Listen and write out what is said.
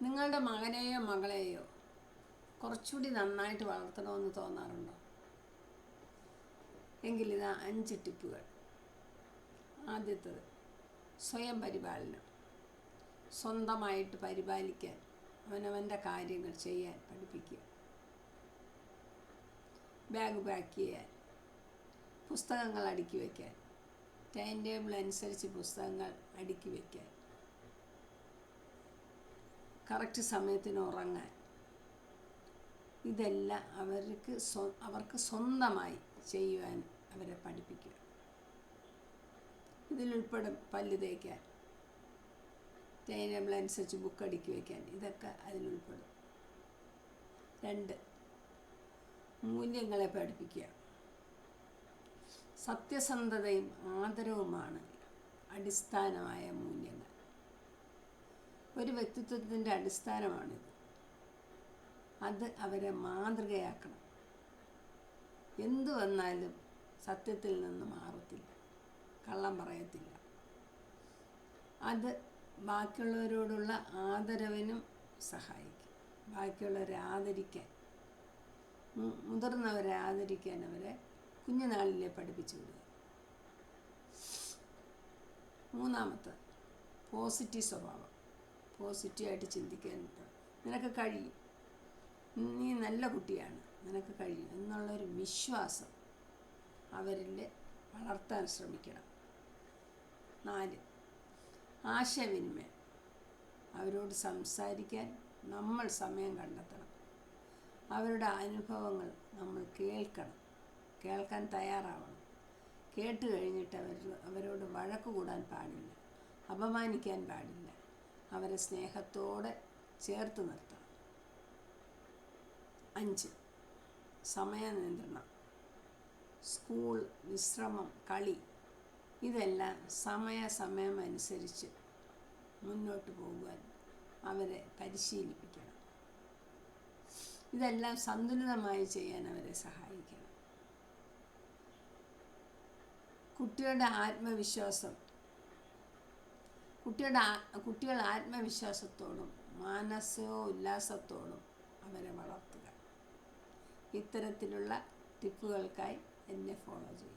നിങ്ങളുടെ മകനെയോ മകളെയോ കുറച്ചുകൂടി നന്നായിട്ട് വളർത്തണമെന്ന് തോന്നാറുണ്ടോ? എങ്കിലിതാ 5 ടിപ്പുകൾ. ആദ്യത്തത്, സ്വയം പരിപാലനം. സ്വന്തമായിട്ട് പരിപാലിക്കാൻ, അവനവൻ്റെ കാര്യങ്ങൾ ചെയ്യാൻ പഠിപ്പിക്കുക. ബാഗ് പാക്ക് ചെയ്യാൻ, പുസ്തകങ്ങൾ അടുക്കി വയ്ക്കാൻ, ടൈം ടേബിൾ അനുസരിച്ച് പുസ്തകങ്ങൾ അടുക്കി വയ്ക്കാൻ, കറക്റ്റ് സമയത്തിന് ഉറങ്ങാൻ. ഇതെല്ലാം അവർക്ക് സ്വന്തമായി ചെയ്യുവാൻ അവരെ പഠിപ്പിക്കുക. ഇതിലുൾപ്പെടും പല്ല് തേക്കാൻ, ടൈം ടേബിൾ അനുസരിച്ച് ബുക്ക് അടുക്കി വയ്ക്കാൻ. ഇതൊക്കെ അതിലുൾപ്പെടും. 2, മൂല്യങ്ങളെ പഠിപ്പിക്കുക. സത്യസന്ധതയും ആദരവുമാണ് അടിസ്ഥാനമായ മൂല്യങ്ങൾ. ഒരു വ്യക്തിത്വത്തിൻ്റെ അടിസ്ഥാനമാണിത്. അത് അവരെ മാതൃകയാക്കണം. എന്തു വന്നാലും സത്യത്തിൽ നിന്ന് മാറത്തില്ല, കള്ളം പറയത്തില്ല. അത് ബാക്കിയുള്ളവരോടുള്ള ആദരവിനും സഹായിക്കും. ബാക്കിയുള്ളവരെ ആദരിക്കാൻ, മുതിർന്നവരെ ആദരിക്കാൻ അവരെ കുഞ്ഞുനാളിലെ പഠിപ്പിച്ചു വിടുക. 3, പോസിറ്റീവ് സ്വഭാവം. പോസിറ്റീവായിട്ട് ചിന്തിക്കാൻ. നിനക്ക് കഴിയും, നീ നല്ല കുട്ടിയാണ്, നിനക്ക് കഴിയും എന്നുള്ളൊരു വിശ്വാസം അവരിൽ വളർത്താൻ ശ്രമിക്കണം. 4, ആശയവിനിമയം. അവരോട് സംസാരിക്കാൻ നമ്മൾ സമയം കണ്ടെത്തണം. അവരുടെ അനുഭവങ്ങൾ നമ്മൾ കേൾക്കാൻ തയ്യാറാവണം. കേട്ട് കഴിഞ്ഞിട്ട് അവരോട് വഴക്ക് കൂടാൻ പാടില്ല, അപമാനിക്കാൻ പാടില്ല. അവരെ സ്നേഹത്തോടെ ചേർത്ത് നിർത്തണം. 5, സമയനിയന്ത്രണം. സ്കൂൾ, വിശ്രമം, കളി ഇതെല്ലാം സമയം അനുസരിച്ച് മുന്നോട്ട് പോകുവാൻ അവരെ പരിശീലിപ്പിക്കണം. ഇതെല്ലാം സന്തുലിതമായി ചെയ്യാൻ അവരെ സഹായിക്കണം. കുട്ടികളുടെ ആത്മവിശ്വാസം. കുട്ടികൾ ആത്മവിശ്വാസത്തോടും മാനസികോല്ലാസത്തോടും അവരെ വളർത്തുക. ഇത്തരത്തിലുള്ള ടിപ്പുകൾക്കായി എന്നെ ഫോളോ ചെയ്യുക.